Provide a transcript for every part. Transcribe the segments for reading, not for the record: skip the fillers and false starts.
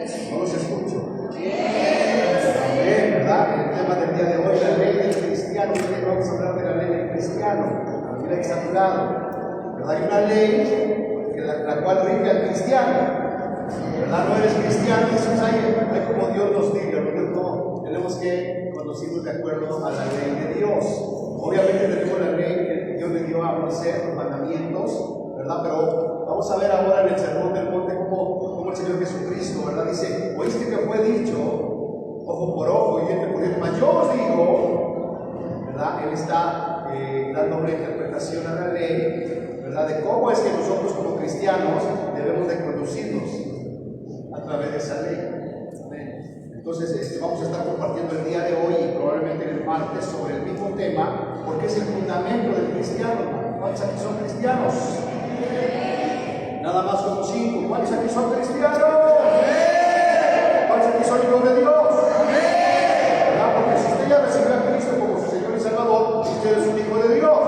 No los escucho. Amén, ¿verdad? El tema del día de hoy, la ley del cristiano. Hoy vamos a hablar de la ley del cristiano. Mira que está a tu lado. ¿Verdad? Hay una ley la cual rige al cristiano. ¿Verdad? No eres cristiano, Jesús, hay como Dios nos diga. No, tenemos que conducirnos de acuerdo a la ley de Dios. Obviamente tenemos la ley que Dios le dio a Moisés, los mandamientos, ¿verdad? Pero vamos a ver ahora en el Sermón del Monte cómo el Señor Jesucristo, ¿verdad? Dice, oíste que fue dicho, ojo por ojo y diente por diente, mas yo os digo, ¿verdad? Él está dando una interpretación a la ley, ¿verdad? De cómo es que nosotros como cristianos debemos de conducirnos a través de esa ley. Amén. Entonces, vamos a estar compartiendo el día de hoy y probablemente el martes sobre el mismo tema, porque es el fundamento del cristiano. ¿Cuántos aquí son cristianos? Nada más como 5. ¿Cuántos aquí son cristianos? ¿Cuántos aquí son hijos de Dios? ¿Verdad? Porque si usted ya recibió a Cristo como su Señor y Salvador, usted es un hijo de Dios.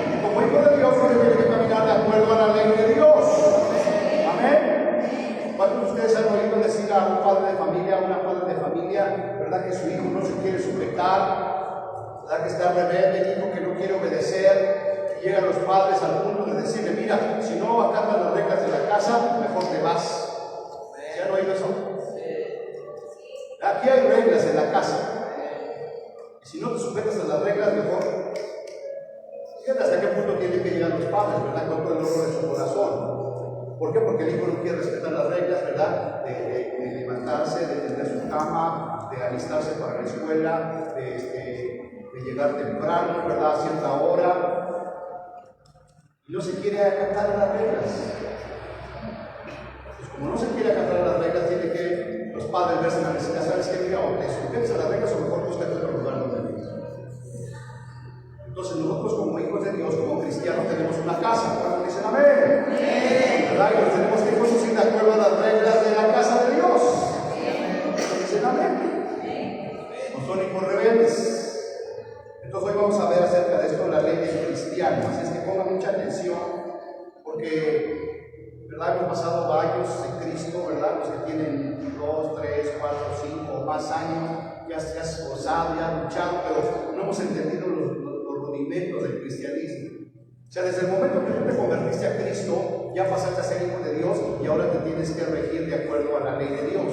Y como hijo de Dios, usted tiene que caminar de acuerdo a la ley de Dios. Amén. ¿Cuántos de ustedes han oído decir a un padre de familia, a una madre de familia, ¿verdad? Que su hijo no se quiere sujetar, ¿verdad? Que está rebelde, el hijo que no quiere obedecer? Llegan los padres al punto de decirle, mira, si no acatas las reglas de la casa, mejor te vas. ¿Se han oído eso? Aquí hay reglas en la casa. Y si no te sujetas a las reglas, mejor. Fíjate hasta qué punto tienen que llegar los padres, ¿verdad? Con todo el dolor de su corazón. ¿Por qué? Porque el hijo no quiere respetar las reglas, ¿verdad? De levantarse, de tender su cama, de alistarse para la escuela, de llegar temprano, ¿verdad? A cierta hora. Y no se quiere acatar las reglas. Pues como no se quiere acatar las reglas, tiene que los padres verse en la necesidad, ¿sabes qué? Mira, o te sujetas a las reglas o mejor búscate otro lugar donde vivir. Entonces nosotros como hijos de Dios, como cristianos, tenemos una casa. ¿Cuántos dicen amén? ¿Verdad? Y nos tenemos que conducir de acuerdo a las reglas de la casa de Dios. ¿Dicen amén? No son hijos rebeldes. Entonces hoy vamos a ver acerca de esto, la ley del cristiano. Así es que pongan mucha atención, porque, ¿verdad? Hemos pasado años en Cristo, ¿verdad? Los que tienen 2, 3, 4, 5 o más años, ya se ha esforzado, ya ha luchado, pero no hemos entendido los rudimentos del cristianismo. O sea, desde el momento que tú te convertiste a Cristo, ya pasaste a ser hijo de Dios y ahora te tienes que regir de acuerdo a la ley de Dios.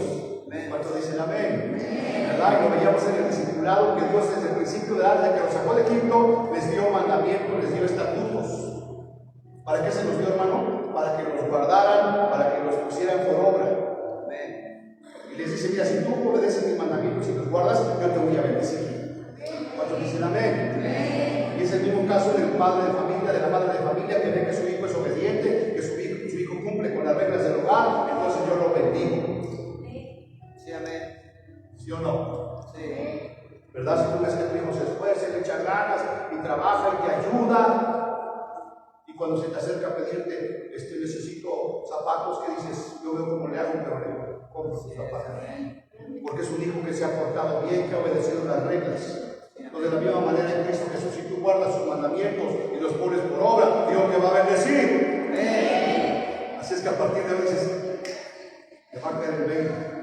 ¿Cuántos dicen amén? ¿Verdad? Y lo veíamos en el discipulado que Dios desde el principio desde que los sacó de Egipto les dio mandamientos, les dio estatutos. ¿Para qué se los dio, hermano? Para que los guardaran, para que los pusieran por obra. Y les dice, mira, si tú obedeces mis mandamientos y los guardas, yo te voy a bendecir. ¿Cuántos dicen amén? Y es el mismo caso del padre de familia, de la madre de familia, que ve que su hijo es obediente, que su hijo cumple con las reglas del hogar, entonces yo lo bendigo. ¿Sí, amén? ¿Sí o no? Sí. ¿Verdad? Si tú ves que tu hijo se esfuerza, le echa ganas y trabaja y te ayuda, y cuando se te acerca a pedirte, necesito zapatos, que dices, yo veo cómo le hago, pero le compro sus zapatos. Porque es un hijo que se ha portado bien, que ha obedecido las reglas. Entonces, de la misma manera en Cristo Jesús, si tú guardas sus mandamientos y los pones por obra, Dios te va a bendecir. Así es que a partir de hoy dices, te va a caer el 20.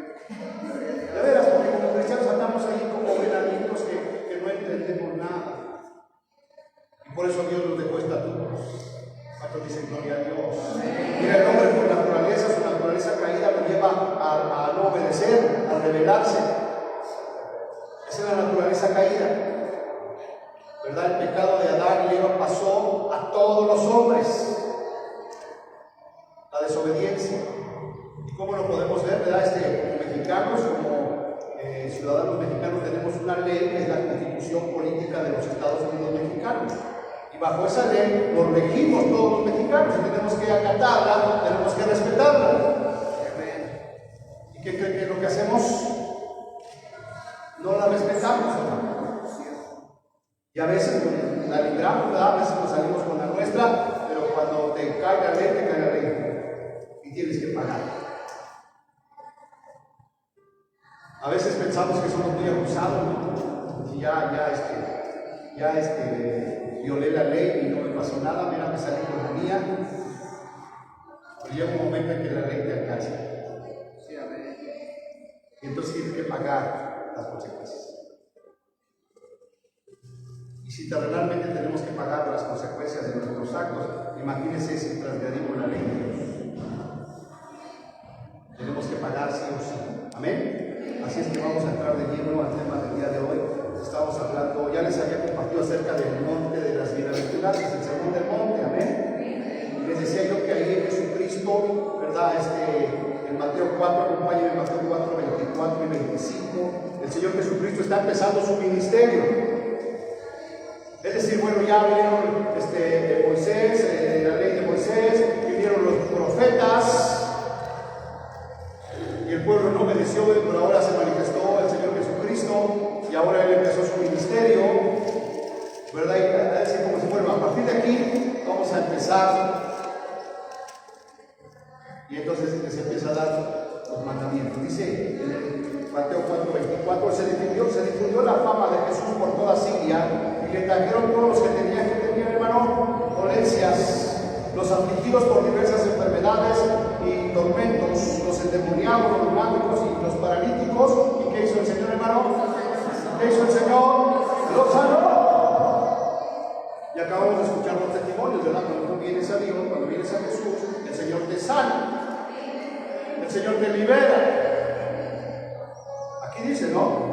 De veras, porque como cristianos andamos ahí como venaditos que no entendemos nada. Y por eso Dios nos dejó estatutos. ¿Cuántos dicen gloria a Dios? Mira, el hombre por naturaleza, su naturaleza caída lo lleva a no obedecer, a rebelarse. Esa es la naturaleza caída. ¿Verdad? El pecado de Adán y Eva pasó a todos los hombres. La desobediencia. ¿Y cómo lo podemos ver? ¿Verdad? Como mexicanos, como ciudadanos mexicanos, tenemos una ley que es la Constitución Política de los Estados Unidos Mexicanos. Y bajo esa ley nos regimos todos los mexicanos y tenemos que acatarla, tenemos que respetarla. ¿Y qué creen que es lo que hacemos? No la respetamos, hermano. Y a veces la libramos, ¿verdad? A veces nos salimos con la nuestra, pero cuando te cae la ley, te cae la ley. Y tienes que pagar. A veces pensamos que somos muy abusados, ¿no? Y ya violé la ley y no me pasó nada, mira, me salí con la mía. Pero llega un momento en que la ley te alcanza. Sí, amén. entonces tiene que pagar las consecuencias. Y si terrenalmente tenemos que pagar las consecuencias de nuestros actos, imagínense si transgredimos la ley de Dios. Tenemos que pagar sí o sí. Amén. Así es que vamos a entrar de lleno al tema del día de hoy. Estamos hablando, ya les había compartido acerca del monte de las bienaventuranzas, el sermón del monte. Amén. Les decía yo que ahí Jesucristo, ¿verdad? En Mateo 4, acompáñenme en Mateo 4, 24 y 25, el Señor Jesucristo está empezando su ministerio. Es decir, bueno, ya vinieron Moisés, la ley de Moisés, vinieron los profetas, y el pueblo no obedeció, pero ahora se manifestó el Señor Jesucristo, y ahora Él empezó su ministerio, ¿verdad? Y a decir como si, bueno, a partir de aquí vamos a empezar. Y entonces se empieza a dar los mandamientos. Dice en Mateo 4, 24, se difundió la fama de Jesús por toda Siria, y le trajeron todos los que tenían, hermano, dolencias, los afligidos por diversas enfermedades y tormentos, los endemoniados, los lunáticos y los paralíticos. ¿Y qué hizo el Señor, hermano? ¿Qué hizo el Señor? Los sanó. Y acabamos de escuchar los testimonios, ¿verdad? Cuando tú vienes a Dios, cuando vienes a Jesús, el Señor te sana, el Señor te libera. Aquí dice, ¿no?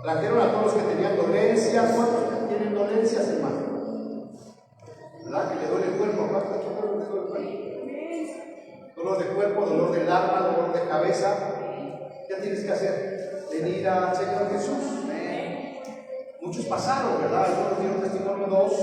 Trajeron a todos los que tenían dolencias. ¿Cuántos tienen dolencias, hermano? ¿Verdad? Que le duele el cuerpo. ¿Cuántos le duele el cuerpo? Dolor de cuerpo, dolor del alma, dolor de cabeza. ¿Qué tienes que hacer? Venir al Señor Jesús. Muchos pasaron, ¿verdad? Algunos dieron testimonio 2.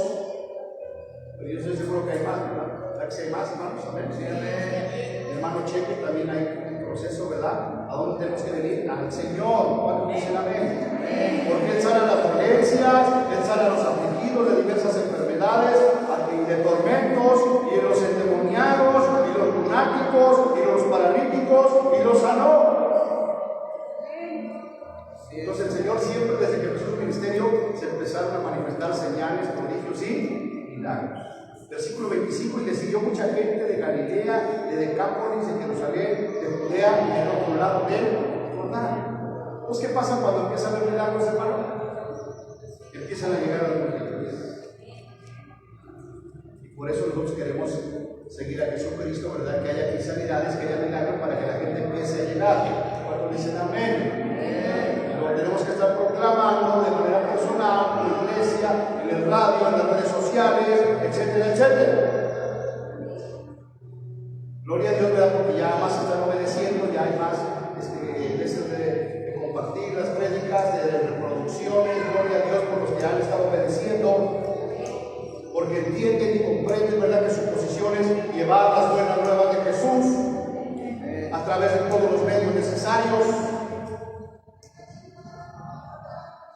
Pero yo estoy seguro que hay más, ¿verdad? ¿Verdad que si hay más, hermanos? Amén. Sí, amén. Hermano Cheque, también hay un proceso, ¿verdad? ¿A dónde tenemos que venir? Al Señor. ¿Cuántos dicen amén? Porque Él sana las dolencias, Él sana a los afligidos de diversas enfermedades, y de tormentos, y de los endemoniados, y los lunáticos, y los paralíticos, y los sanó. Entonces el Señor siempre, desde que empezó su ministerio, se empezaron a manifestar señales, prodigios y milagros. Versículo 25, y le siguió mucha gente de Galilea, de Decápolis, de Jerusalén, de Judea y del otro lado del Jordán. Pues, ¿qué pasa cuando empiezan a ver milagros, hermano? Empiezan a llegar a los multitudes. Y por eso nosotros queremos seguir a Jesucristo, ¿verdad? Que haya aquí sanidades, que haya milagros para que la gente empiece a llegar. Cuando dicen amén. Lo tenemos que estar proclamando de manera personal, en la iglesia, en el radio, en las redes sociales, etcétera, etcétera. Gloria a Dios, ¿verdad? Porque ya más están obedeciendo, ya hay más veces de compartir las prédicas, de reproducciones. Gloria a Dios por los que han estado obedeciendo, porque entienden y comprenden, ¿verdad?, que su posición es llevar las buenas nuevas de Jesús a través de todos los medios necesarios.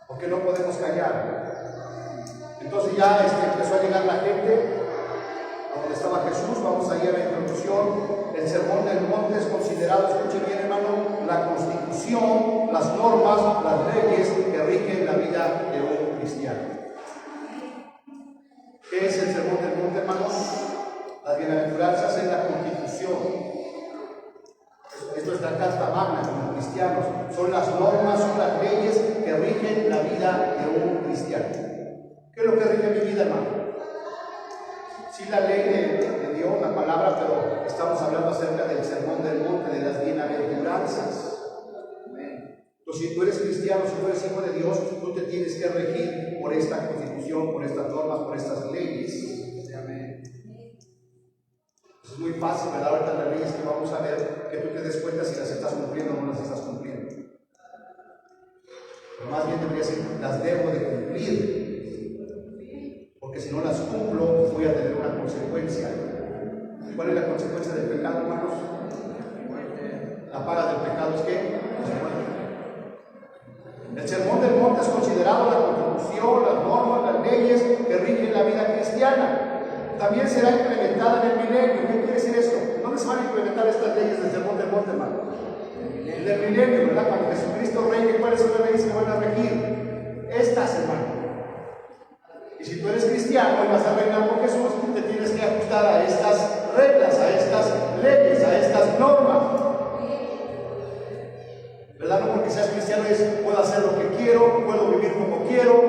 Porque no podemos callar. Entonces ya empezó a llegar la gente a donde estaba Jesús. Vamos a ir a la introducción. El sermón del monte es considerado, escuchen bien, hermano, la constitución, las normas, las leyes que rigen la vida de un cristiano. ¿Qué es el sermón del monte, hermanos? Las bienaventuranzas es la constitución. Esto es la carta magna como cristianos. Son las normas, son las leyes que rigen la vida de un cristiano. ¿Qué es lo que rige mi vida, hermano? Sí, la ley de Dios, la palabra, pero estamos hablando acerca del sermón del monte, de las bienaventuranzas. Entonces, si tú eres cristiano, si tú eres hijo de Dios, tú te tienes que regir por esta constitución, por estas normas, por estas leyes. Es muy fácil, ¿verdad? Ahorita las leyes que vamos a ver, que tú te des cuenta si las estás cumpliendo o no las estás cumpliendo. Pero más bien debería decir, las debo de cumplir. Porque si no las cumplo, voy a tener una consecuencia. ¿Cuál es la consecuencia del pecado, hermanos? La paga del pecado es ¿qué? El sermón del monte es considerado la constitución, las normas, las leyes que rigen la vida cristiana. También será implementada en el milenio. ¿Qué quiere decir esto? ¿Dónde se van a implementar estas leyes del sermón del monte, hermano? En el milenio, ¿verdad? Cuando Jesucristo reine, ¿cuáles son las leyes que van a regir? Estas, hermano. Y si tú eres cristiano y vas a reinar con Jesús, te tienes que ajustar a estas reglas, a estas leyes, a estas normas. que seas cristiano es puedo hacer lo que quiero, puedo vivir como quiero.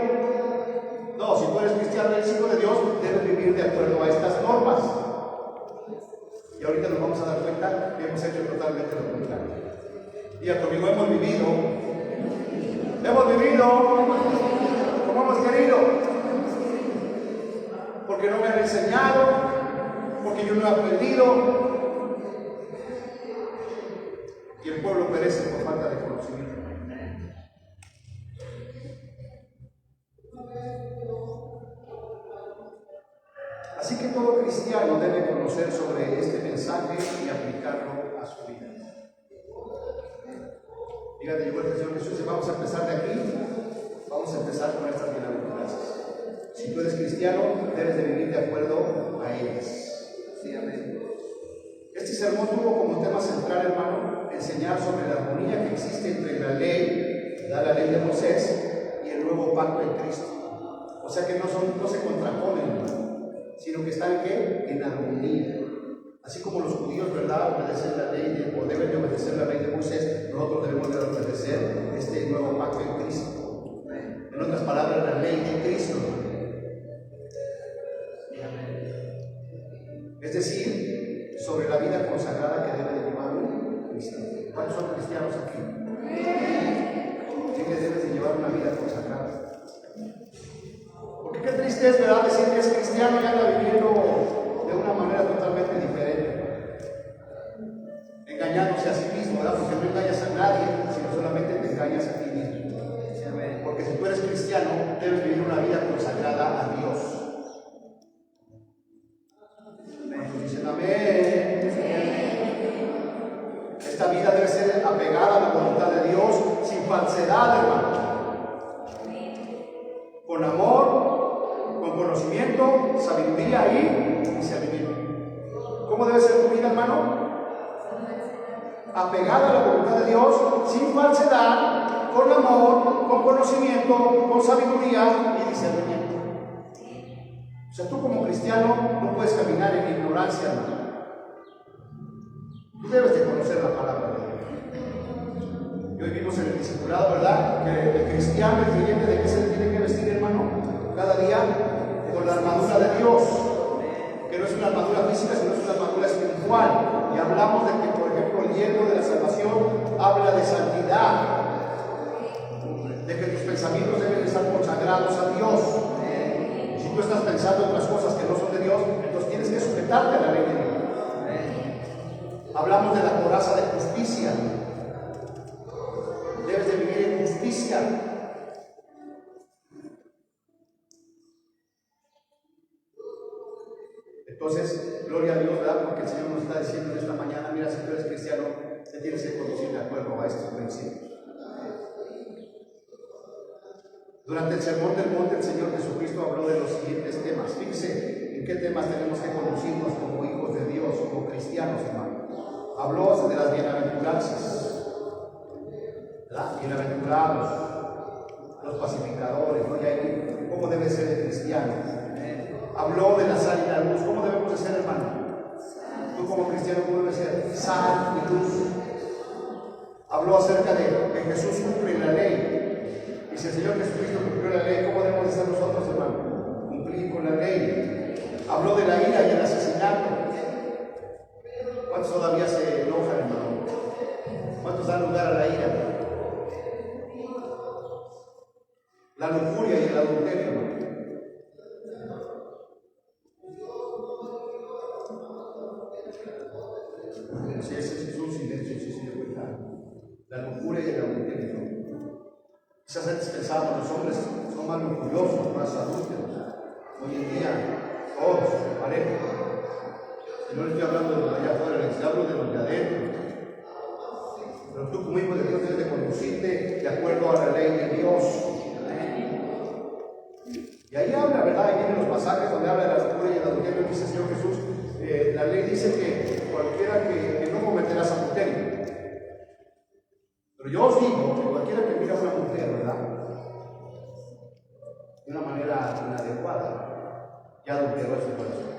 No, si tú eres cristiano, eres hijo de Dios, debes vivir de acuerdo a estas normas. Y ahorita nos vamos a dar cuenta que hemos hecho totalmente lo contrario. Diga conmigo, hemos vivido como hemos querido, porque no me han enseñado, porque yo no he aprendido, y el pueblo perece por falta de conocimiento. Así que todo cristiano debe conocer sobre este mensaje y aplicarlo a su vida. Dígale, llegó el Señor Jesús, y vamos a empezar de aquí. Vamos a empezar con estas bienaventuranzas. Si tú eres cristiano, debes de vivir de acuerdo a ellas. Sí, amén. Este sermón tuvo como tema central, hermano, enseñar sobre la armonía que existe entre la ley de Moisés y el nuevo pacto en Cristo. O sea que no se contraponen, sino que están en armonía. Así como los judíos, ¿verdad?, obedecen la ley o deben de obedecer la ley de Moisés, nosotros debemos de obedecer este nuevo pacto en Cristo. En otras palabras, la ley de Cristo. Es decir, sobre la vida consagrada que debe de llevar un cristiano. ¿Cuántos son cristianos aquí? Sí que debes de llevar una vida consagrada. Porque qué triste es, ¿verdad?, decir que es cristiano y anda viviendo de una manera totalmente diferente, engañándose a sí mismo, ¿verdad? Porque no engañas a nadie, sino solamente te engañas a ti mismo. Porque si tú eres cristiano, debes vivir una vida consagrada a Dios. Dicen amén. Esta vida debe ser apegada a la voluntad de Dios, sin falsedad, hermano. Con amor, con conocimiento, sabiduría y discernimiento. ¿Cómo debe ser tu vida, hermano? Apegada a la voluntad de Dios, sin falsedad, con amor, con conocimiento, con sabiduría y discernimiento. O sea, tú como cristiano no puedes caminar en ignorancia, hermano. Tú debes de conocer la palabra de Dios. Y hoy vimos en el discipulado, ¿verdad?, que el cristiano, el creyente, ¿de qué se tiene que vestir, hermano? Cada día con la armadura de Dios, que no es una armadura física, sino es una armadura espiritual. Y hablamos de que, por ejemplo, el yelmo de la salvación habla de santidad, de que tus pensamientos deben estar consagrados a Dios. Si tú estás pensando en las cosas que no son de Dios, entonces tienes que sujetarte a la ley de Dios. Hablamos de la coraza de justicia. Debes de vivir en justicia. Entonces, gloria a Dios, ¿verdad?, porque el Señor nos está diciendo en esta mañana, mira, si tú eres cristiano, te tienes que conducir de acuerdo a estos principios. Durante el Sermón del Monte, el Señor Jesucristo habló de los siguientes temas. Fíjense en qué temas tenemos que conducirnos como hijos de Dios, como cristianos, hermano. Habló de las bienaventuranzas, ¿verdad? Bienaventurados, los pacificadores, ¿no? Y ahí, ¿cómo debe ser el cristiano? Habló de la sal y la luz. ¿Cómo debemos de ser, hermano? Tú como cristiano, ¿cómo debes ser? Sal y luz. Habló acerca de que Jesús cumple la ley. Y si el Señor Jesucristo cumplió la ley, ¿cómo debemos de ser nosotros, hermano? Cumplir con la ley. Habló de la ira y el asesinato. ¿Cuántos todavía se enojan, hermano? ¿Cuántos dan lugar a la ira? La lujuria y el adulterio, hermano. Sí, ese es un silencio, sí, de vuelta. La lujuria y el adulterio. Quizás antes pensábamos, los hombres son más lujuriosos, más adúlteros. Hoy en día, todos, parejos. Y no le estoy hablando de los de allá afuera, les hablo de los de adentro. Pero tú como hijo de Dios debes de conducirte de acuerdo a la ley de Dios. Y ahí habla, ¿verdad? Ahí vienen los pasajes donde habla de la lujuria y el adulterio. Dice el Señor Jesús, la ley dice que cualquiera que no cometerás adulterio. Pero yo os digo que cualquiera que mira a una mujer, ¿verdad?, de una manera inadecuada, ya adulteró en su corazón.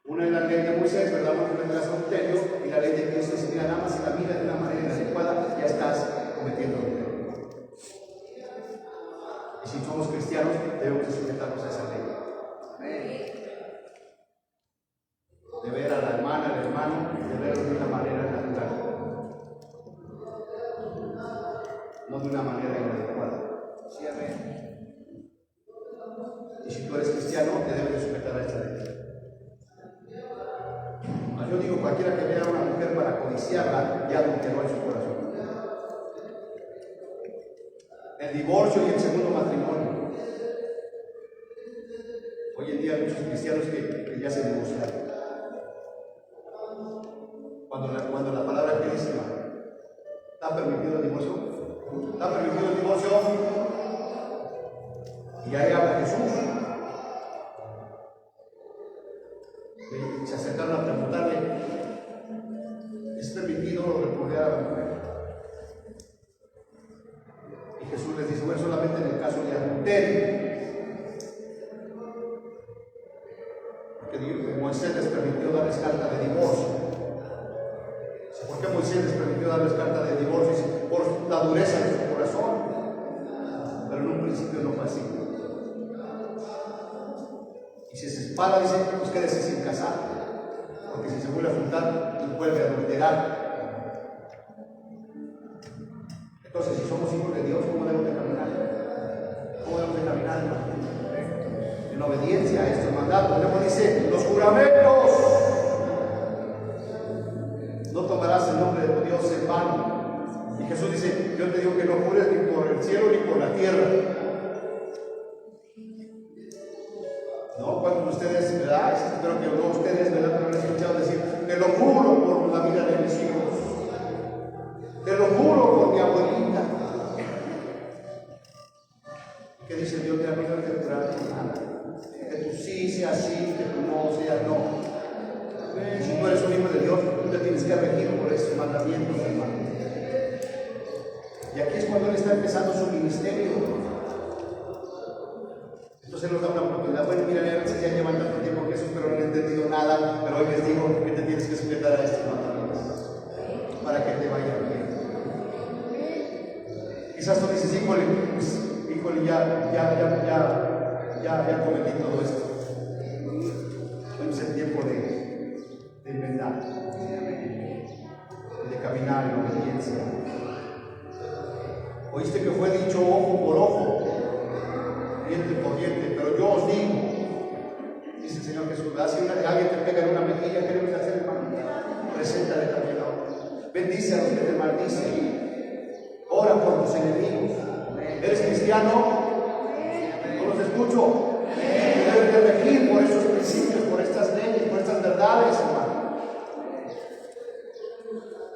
Una es la ley de Moisés, ¿verdad?, no cometerás adulterio, y la ley de Cristo dice, mira, nada más si la mira de una manera inadecuada, ya está cristianos debemos de sujetarnos a esa ley. De ver a la hermana, al hermano, de verlo de una manera natural, no de una manera inadecuada. ¿Sí, amén? Y si tú eres cristiano, te debes de sujetar a esta ley. Yo digo, cualquiera que vea a una mujer para codiciarla, ya adulteró en su corazón. El divorcio y el segundo matrimonio. Hoy en día hay muchos cristianos que ya se divorciaron. Cuando la palabra es clarísima, ¿está permitido el divorcio? ¿Está permitido el divorcio? Y ahí habla Jesús. Se acercaron a preguntarle, ¿es permitido repudiar a la mujer? Y Jesús les dice, bueno, solamente en el caso de adulterio. Porque Moisés les permitió darles carta de divorcio. ¿Por qué Moisés les permitió darles carta de divorcio? Por la dureza de su corazón. Pero en un principio no fue así. Y si se separa, dice, pues quédese sin casar. Porque si se vuelve a juntar, vuelve a adulterar. Entonces, si somos hijos de Dios, ¿cómo debemos de caminar? ¿Cómo debemos de caminar, hermano? En obediencia a estos mandatos. Luego dice, los juramentos. No tomarás el nombre de tu Dios en vano. Y Jesús dice, yo te digo que no jures ni por el cielo ni por la tierra. No, cuando ustedes, ¿verdad? Espero que no ustedes, ¿verdad? Pero han escuchado decir, te lo juro por la vida de mis hijos. Te lo juro por mi abuelita. ¿Qué dice Dios? Mira, no debes de jurar por nada. Que tú sí seas sí, que tú no seas no. Si tú eres un hijo de Dios, tú te tienes que regir por esos mandamientos, hermano. Y aquí es cuando Él está empezando su ministerio. Entonces Él nos da una oportunidad. Bueno, mira, a veces ya llevan tanto tiempo que Jesús, pero no han entendido nada. Pero hoy les digo que te tienes que sujetar a estos mandamientos para que te vaya bien. Quizás tú dices, híjole, pues, híjole, ya cometí todo esto. Hoy es el tiempo de enmendar, de caminar en obediencia. Oíste que fue dicho ojo por ojo, diente por diente, pero yo os digo, dice el Señor Jesús, si alguien te pega en una mejilla, ¿qué debes hacer, hermano? Preséntale también la otra. Bendice a los que te maldicen. Ora por tus enemigos. ¿Eres cristiano? No los escucho. Debes de regir por esos principios, por estas leyes, por estas verdades, hermano.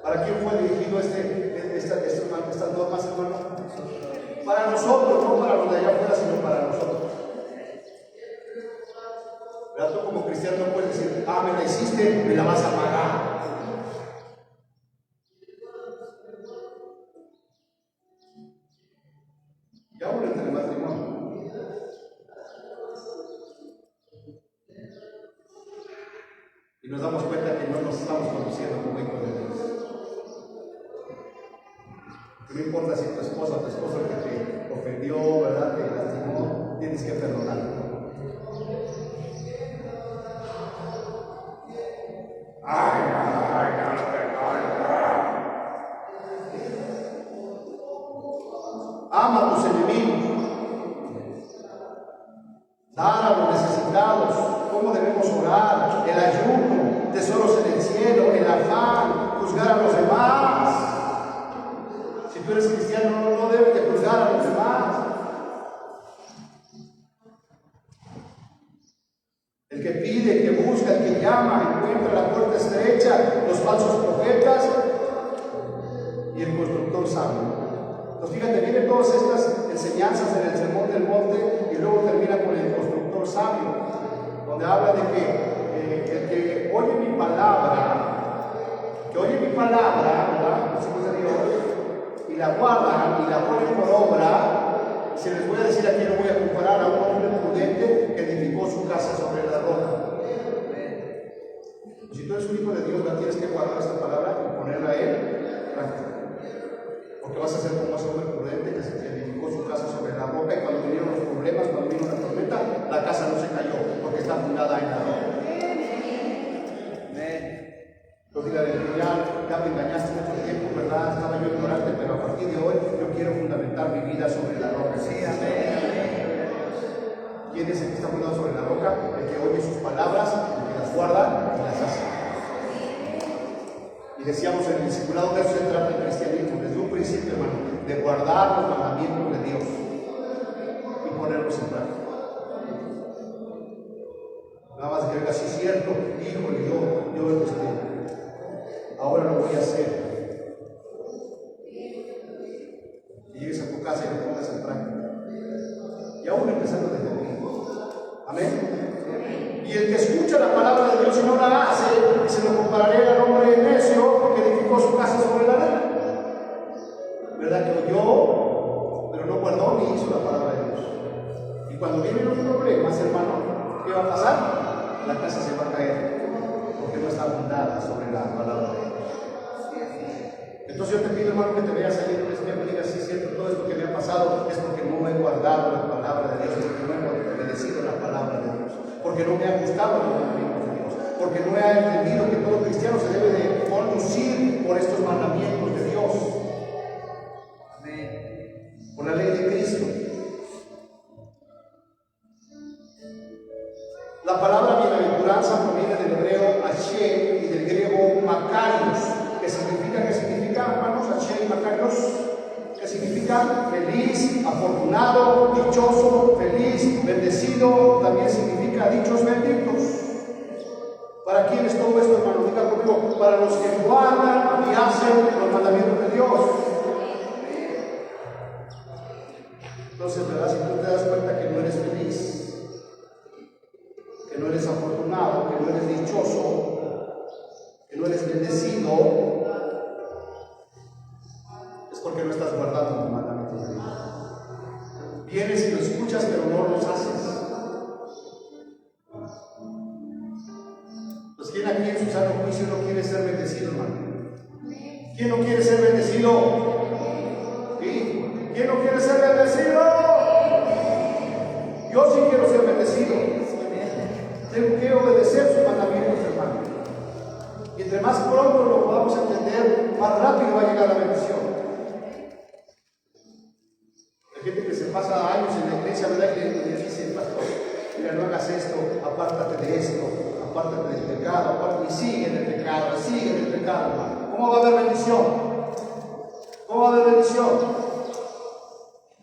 ¿Para quién fue dirigido estas normas, hermano? Para nosotros, no para los de allá afuera, sino para nosotros. ¿Verdad? Tú como cristiano no puedes decir, me la hiciste, me la vas a pagar. Y aún entre el matrimonio. Y nos damos cuenta que no nos estamos conduciendo como hijos de Dios. Que no importa si tu esposa o tu esposo que te ofendió, ¿verdad? Te lastimó, tienes que perdonarlo. Ama a tus enemigos. Dar a los necesitados. ¿Cómo debemos orar? El ayuno, tesoros en el cielo, el afán, juzgar a los demás. Si tú eres cristiano, no debes de juzgar a los demás. El que pide, el que busca, el que llama, encuentra la puerta estrecha, los falsos profetas y el constructor sabio. Entonces fíjate, vienen todas estas enseñanzas en el Sermón del Monte y luego termina con el constructor sabio, donde habla de que el que oye mi palabra, ¿verdad? Los hijos de Dios, y la guardan y la ponen por obra, se les voy a decir aquí, no voy a comparar a un hombre prudente que edificó su casa sobre la roca. Si tú eres un hijo de Dios, la tienes que guardar esta palabra y ponerla a él práctica. Porque vas a ser como ese hombre prudente que se edificó su casa sobre la roca y cuando vinieron los problemas, fundamentar mi vida sobre la roca. Sí, amén. ¿Quién es el que está fundado sobre la roca? El que oye sus palabras, el que las guarda y las hace. Y decíamos en el discipulado que eso se trata del cristianismo, desde un principio, hermano, de guardar los mandamientos de Dios y ponerlos en práctica. Nada más que venga, sí es cierto, híjole, yo ahora lo voy a hacer. Y llegues a tu casa y lo pongas en práctica. Y aún empezando desde aquí. Amén. Y el que escucha la palabra de Dios y no la hace, se lo compararé al hombre necio que edificó su casa sobre la arena. ¿Verdad que oyó, pero no guardó ni hizo la palabra de Dios? Y cuando vienen los problemas, hermano, ¿qué va a pasar? La casa se va a caer porque no está fundada sobre la palabra de Dios. Entonces yo te pido, hermano, que te veas ahí en este tiempo y digas, sí, cierto, todo esto que me ha pasado es porque no he guardado la palabra de Dios, porque no he obedecido la palabra de Dios, porque no me ha gustado los mandamientos de Dios, porque no he entendido que todo cristiano se debe de conducir por estos mandamientos de Dios. Amén. Por la ley de Cristo. La palabra bienaventuranza proviene del hebreo Asher y del griego Makarios, que significa, hermanos, Asher y Makarios, que significa feliz, afortunado, dichoso, feliz, bendecido, también significa dichos benditos. ¿Para quién es todo esto, hermano? Diga conmigo, para los que guardan y hacen los mandamientos de Dios. Entonces, ¿verdad? Si tú te das cuenta que no eres feliz, que no eres afortunado, que no eres dichoso, que no eres bendecido, es porque no estás guardando los mandamientos de Dios. Vienes y lo escuchas, pero no los haces. Pues ¿quién aquí en su sano juicio no quiere ser bendecido, hermano? ¿Quién no quiere ser bendecido? ¿Sí? ¿Quién no quiere ser bendecido? Yo sí quiero ser bendecido. Tengo que obedecer sus mandamientos, hermano. Y entre más pronto lo podamos entender, más rápido va a llegar la bendición. Hay gente que se pasa años en la iglesia, ¿verdad? Y le dice, pastor, mira, no hagas esto, apártate de esto, apártate del pecado, apártate, y sigue en el pecado, hermano. ¿Cómo va a haber bendición? ¿Cómo va a haber bendición?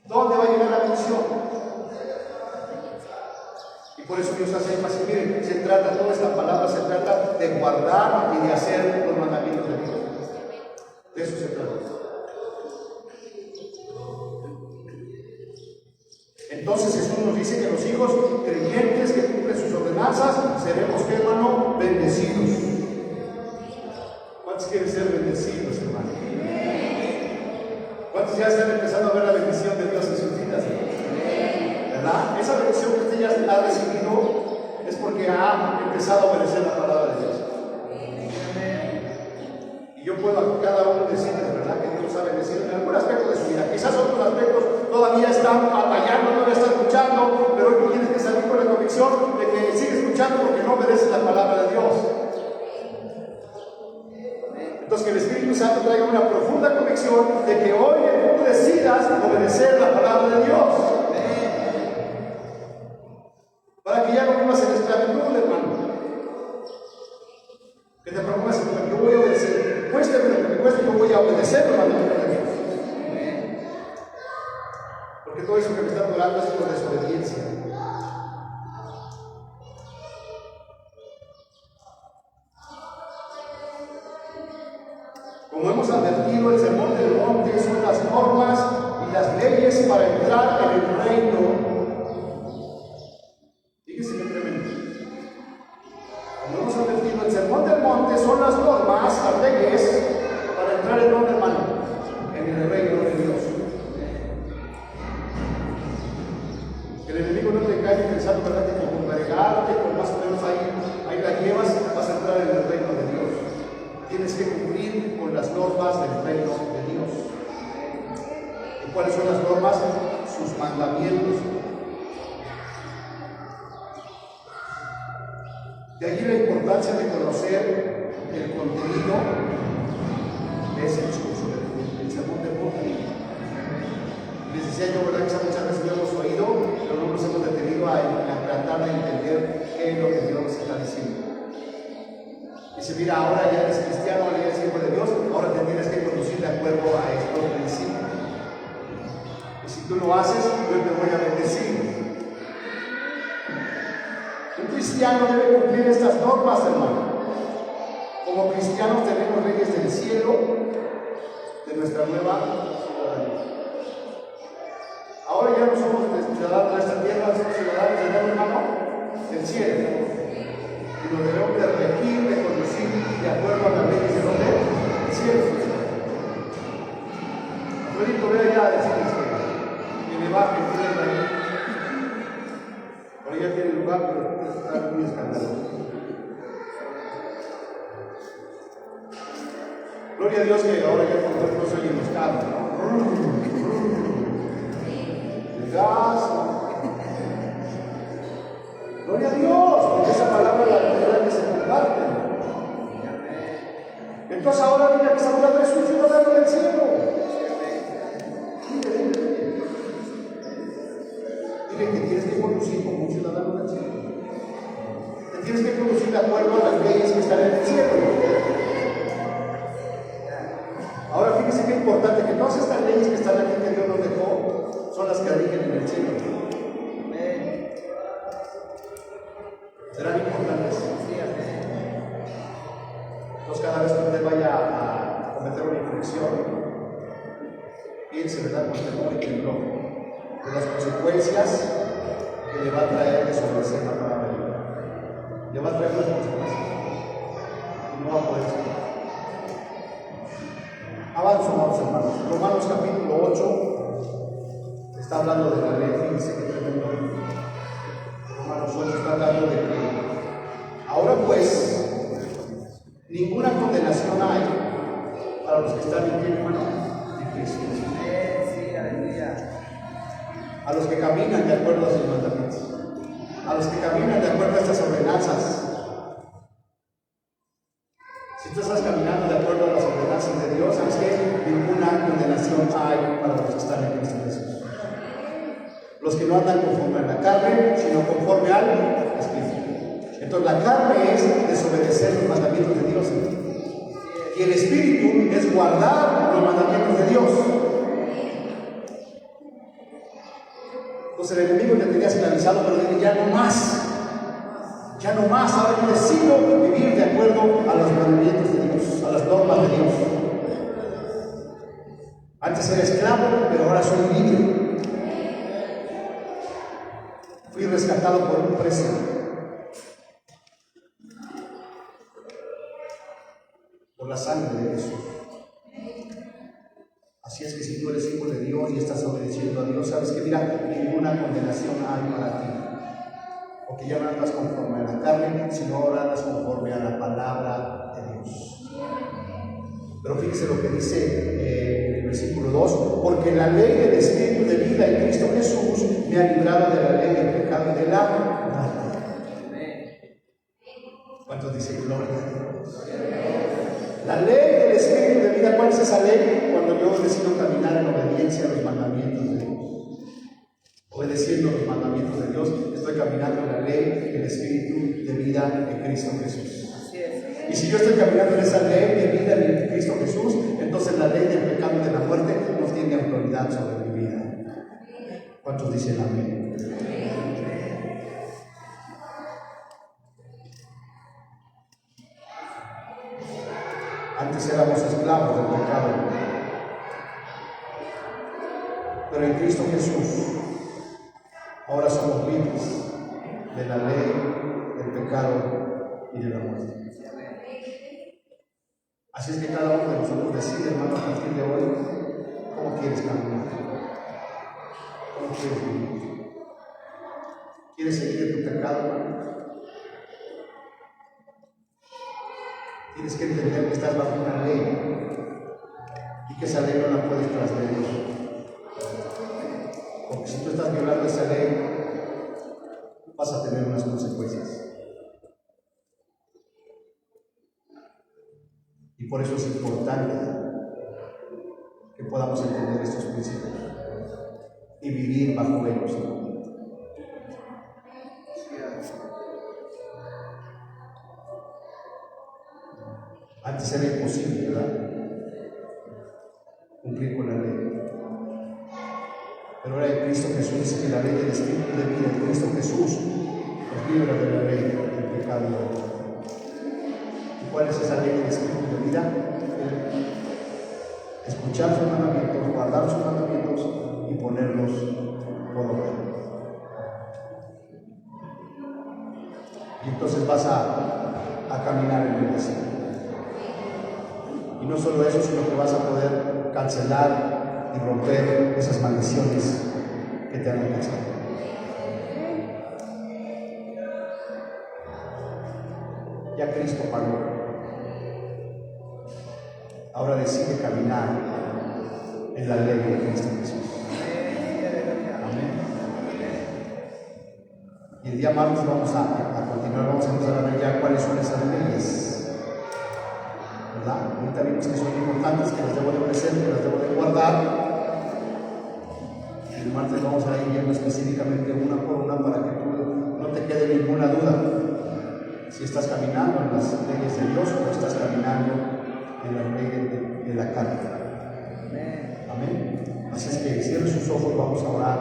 ¿Dónde va a llegar la bendición? Por eso Dios hace énfasis, miren, toda esta palabra se trata de guardar y de hacer los mandamientos de Dios. De eso se trata. Entonces Jesús nos dice que los hijos creyentes que cumplen sus ordenanzas seremos, ¿qué, hermano? Bendecidos. ¿Cuántos quieren ser bendecidos, hermano? ¿Cuántos ya están empezando a ver la bendición de Dios en sus vidas, hermano? ¿Verdad? Esa bendición que usted ya ha recibido es porque ha empezado a obedecer la palabra de Dios. Y yo puedo a cada uno decirles, ¿verdad?, que Dios ha bendecido en algún aspecto de su vida. Quizás otros aspectos todavía están batallando, todavía están escuchando, pero hoy tú tienes que salir con la convicción de que sigues escuchando porque no obedeces la palabra de Dios. Entonces, que el Espíritu Santo traiga una profunda convicción de que hoy tú decidas obedecer la palabra de Dios. Para que ya no vivas en esclavitud, hermano. Que te propongas que yo voy a obedecer. Cueste lo que me cueste, yo voy a obedecer los mandamientos de Dios. Porque todo eso que me está durando es por desobediencia. Como hemos advertido, el sermón del monte son las normas y las leyes para entrar en el reino. Fíjese qué tremendo. Como hemos advertido, el sermón del monte son las normas, las leyes para entrar en donde, hermano, en el reino de Dios. Que el enemigo no te engañe pensando, ¿verdad?, que con congregarte, con más o menos ahí la llevas, vas a entrar en el reino de Dios. Tienes que cumplir con las normas del reino de Dios. ¿Y cuáles son las normas? Sus mandamientos. De allí la importancia de conocer el contenido de ese discurso del sermón del monte. Dice, mira, ahora ya eres cristiano, ahora ya eres hijo de Dios, ahora te tienes que conducir de acuerdo a estos principios. Y si tú lo haces, yo te voy a bendecir. Un cristiano debe cumplir estas normas, hermano. Como cristianos tenemos leyes del cielo, de nuestra nueva ciudadanía. Ahora ya no somos ciudadanos de esta tierra, somos ciudadanos del hermano del cielo. Y nos debemos de regir, de conducir de acuerdo a las leyes de donde el cielo. Yo voy allá a decirles que me baje, que ahí. Por ya tiene lugar, pero está muy escandaloso. Gloria a Dios que ahora ya por ejemplo no se oyen los carros, ¿no? El gas. Gloria a Dios, porque esa palabra la que se comparte. Entonces ahora mira que está hablando de su ciudadano del cielo. Dile que tienes que conducir como un ciudadano del cielo. Te tienes que conducir de acuerdo a las leyes que están en el cielo. Ahora fíjense qué importante que todas estas leyes que están aquí que Dios nos dejó son las que rigen en el cielo. Serán importantes. Entonces cada vez que usted vaya a cometer una infracción, piense, ¿verdad? Con temor y temblor de las consecuencias que le va a traer desobedecer la palabra de Dios. Le va a traer las consecuencias y no va a poder ser. Avanzo, vamos hermanos. Romanos capítulo 8 está hablando de la ley. Fíjense que tremendo. Romanos 8 está hablando de que ahora pues ninguna condenación hay para los que están en Cristo. A los que caminan de acuerdo a sus mandamientos, a los que caminan de acuerdo a estas ordenanzas. Si tú estás caminando de acuerdo a las ordenanzas de Dios, ¿sabes qué? Ninguna condenación hay para los que están en Cristo Jesús. Los que no andan conforme a la carne, sino conforme al Espíritu. Entonces la carne es desobedecer los mandamientos de Dios. Y el Espíritu es guardar los mandamientos de Dios. Entonces el enemigo te tenía esclavizado, pero dile ya no más. Ya no más, ahora yo decido vivir de acuerdo a los mandamientos de Dios, a las normas de Dios. Antes era esclavo, pero ahora soy libre. Fui rescatado por un precio. Por la sangre de Jesús. Así es que si tú eres hijo de Dios y estás obedeciendo a Dios, sabes que mira, ninguna condenación hay para ti. Porque ya no andas conforme a la carne, sino ahora andas conforme a la palabra de Dios. Pero fíjese lo que dice en el versículo 2: porque la ley del Espíritu de vida en Cristo Jesús me ha librado de la ley del pecado y de la muerte. ¿Cuántos dicen gloria a Dios? La ley del Espíritu de vida, ¿cuál es esa ley? Cuando yo decido caminar en obediencia a los mandamientos de Dios. Obedeciendo los mandamientos de Dios, estoy caminando en la ley del Espíritu de vida en Cristo Jesús. Y si yo estoy caminando en esa ley de vida en Cristo Jesús, entonces la ley del pecado y de la muerte no tiene autoridad sobre mi vida. ¿Cuántos dicen amén? Antes éramos esclavos del pecado, pero en Cristo Jesús ahora somos libres de la ley, del pecado y de la muerte. Así es que cada uno de nosotros decide, hermano, a partir de hoy, cómo quieres caminar, cómo quieres vivir. ¿Quieres seguir en tu pecado, hermano? Tienes que entender que estás bajo una ley y que esa ley no la puedes trasgredir. Porque si tú estás violando esa ley, vas a tener unas consecuencias. Y por eso es importante que podamos entender estos principios y vivir bajo ellos. Antes era imposible, ¿verdad? Cumplir con la ley. Pero ahora en Cristo Jesús dice que la ley del Espíritu de vida en Cristo Jesús nos libra de la ley del pecado y la muerte. ¿Y cuál es esa ley del Espíritu de vida? Escuchar sus mandamientos, guardar sus mandamientos y ponerlos por obra. Y entonces vas a caminar en el desierto. Y no solo eso, sino que vas a poder cancelar y romper esas maldiciones que te han alcanzado. Ya Cristo pagó. Ahora decide caminar en la ley de Cristo Jesús. Amén. Y el día martes vamos a continuar, vamos a empezar a ver ya cuáles son esas leyes, ¿verdad? Ahorita vimos que son importantes, que las debo de obedecer, que las debo de guardar. Y el martes vamos a ir viendo específicamente una por una para que tú no te quede ninguna duda si estás caminando en las leyes de Dios o estás caminando en la ley de la carne. Amén. Así es que cierre sus ojos, vamos a orar.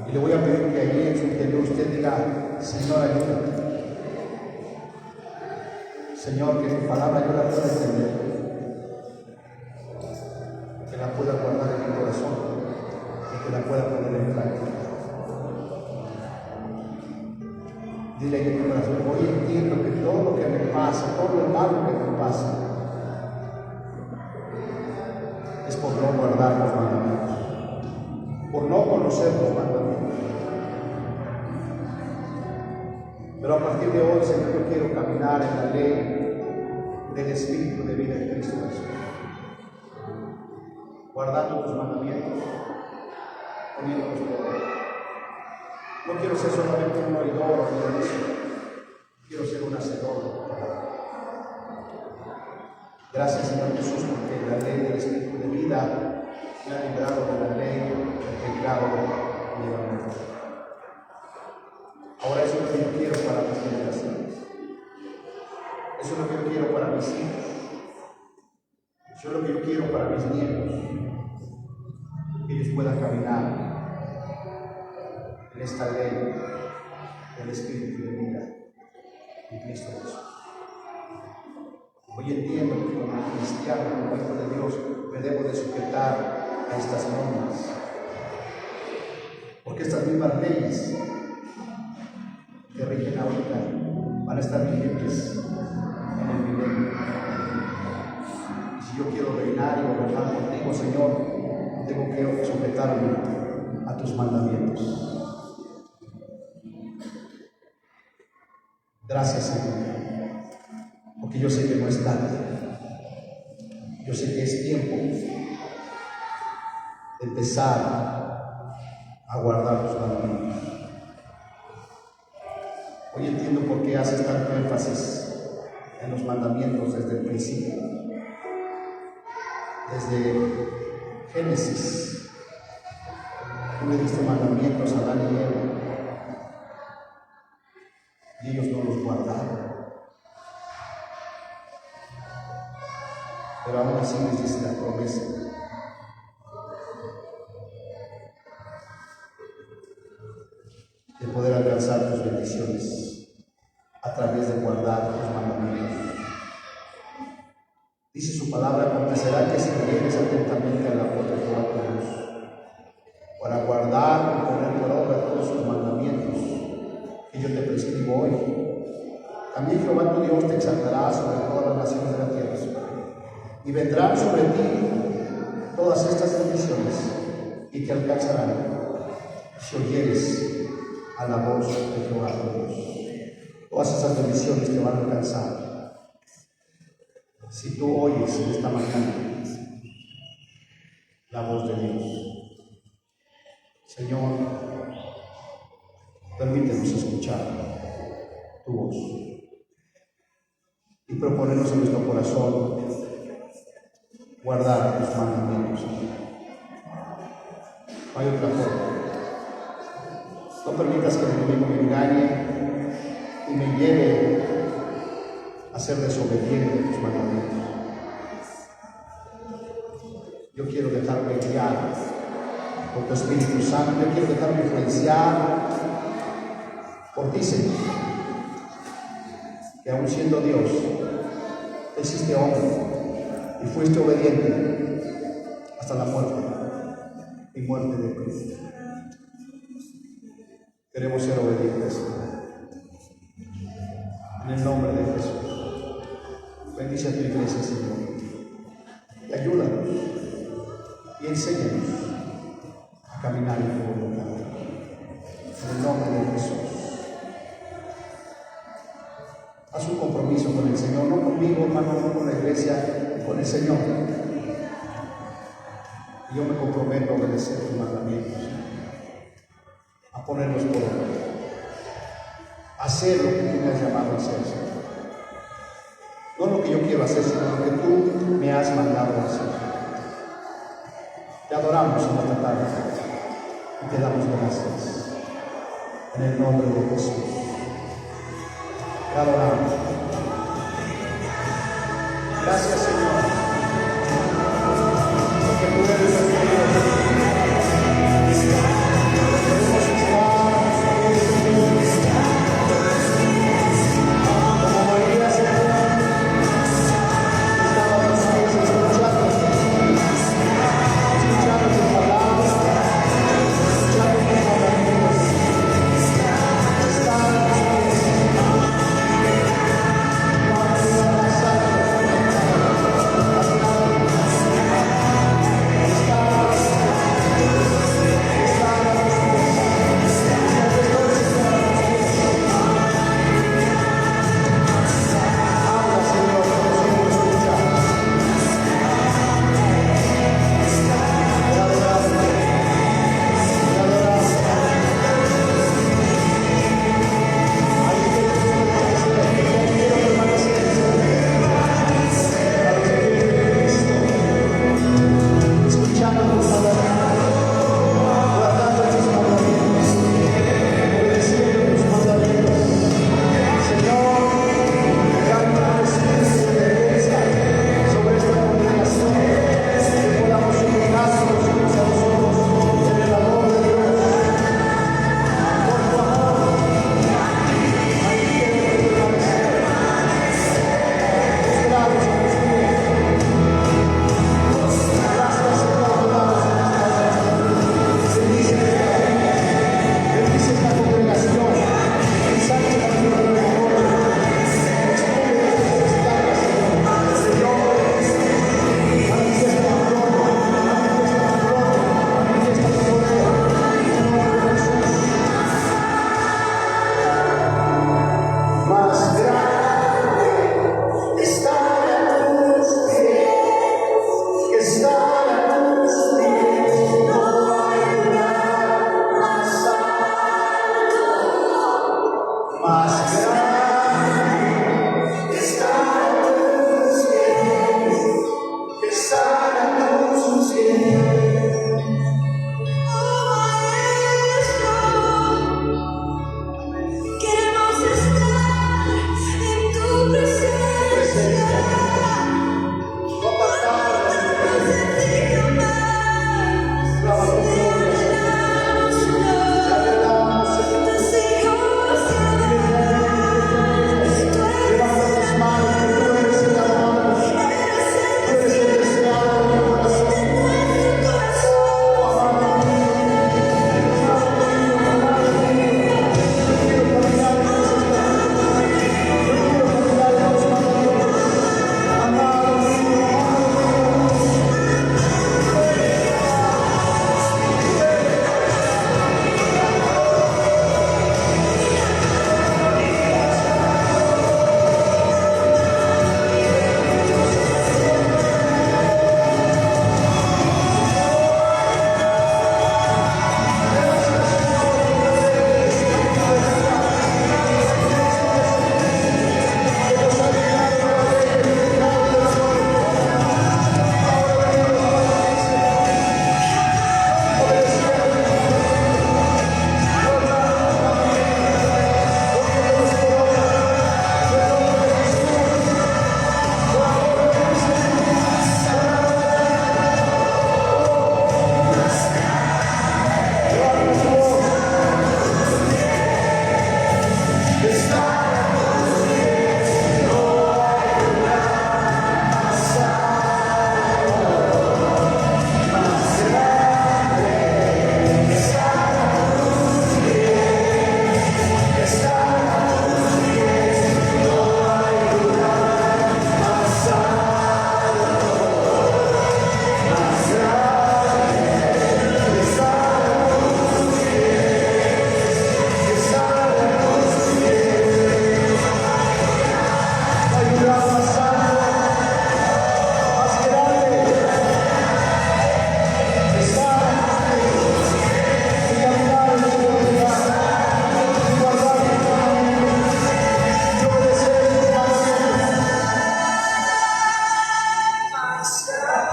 Y le voy a pedir que allí en su interior usted diga: Señor, ayúdame. Señor, que tu palabra yo la pueda entender, que la pueda guardar en mi corazón y que la pueda poner en práctica. Dile ahí en tu corazón: hoy entiendo que todo lo que me pasa, todo lo malo que me pasa, es por no guardar los mandamientos, por no conocer los mandamientos. Pero a partir de hoy, Señor, yo quiero caminar en la ley del Espíritu de vida de Cristo Jesús, guardando tus mandamientos, poniéndolos por obra. No quiero ser solamente un oidor o un quiero ser un hacedor. Gracias, Señor Jesús, porque la ley del Espíritu de vida me ha librado de la ley del pecado y de la muerte. Ahora eso es lo que yo quiero para mis generaciones. Eso es lo que yo quiero para mis hijos. Eso es lo que yo quiero para mis nietos. Que ellos puedan caminar en esta ley del Espíritu de vida en Cristo Jesús. Hoy entiendo que como cristiano, como hijo de Dios, me debo de sujetar a estas normas. Porque estas mismas leyes que rigen ahorita van a estar vigentes en el milenio. Y si yo quiero reinar y gobernar contigo, Señor, tengo que sujetarme a tus mandamientos. Gracias, Señor, porque yo sé que no es tarde. Yo sé que es tiempo de empezar a guardar tus mandamientos. Hoy entiendo por qué haces tanto énfasis en los mandamientos desde el principio. Desde Génesis, tú le diste mandamientos a Adán y Eva, y ellos no los guardaron. Pero aún así les diste la promesa de poder alcanzar tus bendiciones a través de guardar tus mandamientos. Dice su palabra: acontecerá que si vienes atentamente a la voz de Jehová tu Dios, para guardar y poner por obra todos sus mandamientos que yo te prescribo hoy, también Jehová tu Dios te exaltará sobre todas las naciones de la tierra, y vendrán sobre ti todas estas bendiciones y te alcanzarán si oyeres a la voz de Jehová tu Dios. Todas esas bendiciones te van a alcanzar si tú oyes en esta mañana la voz de Dios. Señor, permítenos escuchar tu voz y proponernos en nuestro corazón guardar tus mandamientos. No hay otra forma. No permitas que el enemigo me engañe y me lleve a ser desobediente a tus mandamientos. Yo quiero dejarme guiar por tu Espíritu Santo. Yo quiero dejarme influenciar por ti, Señor. Que aún siendo Dios, te hiciste hombre y fuiste obediente hasta la muerte y muerte de cruz. Queremos ser obedientes, en el nombre de Jesús. Bendice a tu iglesia, Señor, y ayúdanos y enséñanos a caminar en tu voluntad. En el nombre de Jesús. Haz un compromiso con el Señor, no conmigo, hermano, no con la iglesia, con el Señor. Y yo me comprometo a obedecer tus mandamientos, a ponerlos por obra, a hacer lo que tú me has llamado a hacer, Señor. No lo que yo quiero hacer, sino lo que tú me has mandado a hacer. Te adoramos en esta tarde y te damos gracias. En el nombre de Jesús. Te adoramos. Gracias, Señor, porque tú eres nuestro Dios. Podemos estar como María se estaba a tus pies escuchando tu palabra, escuchando tus mandamientos. Está a tus pies. No hay nada más alto.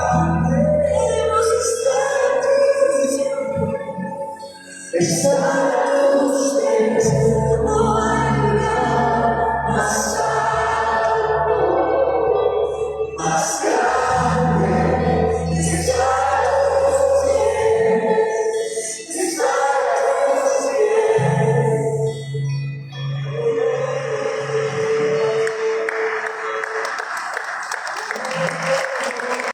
Amen.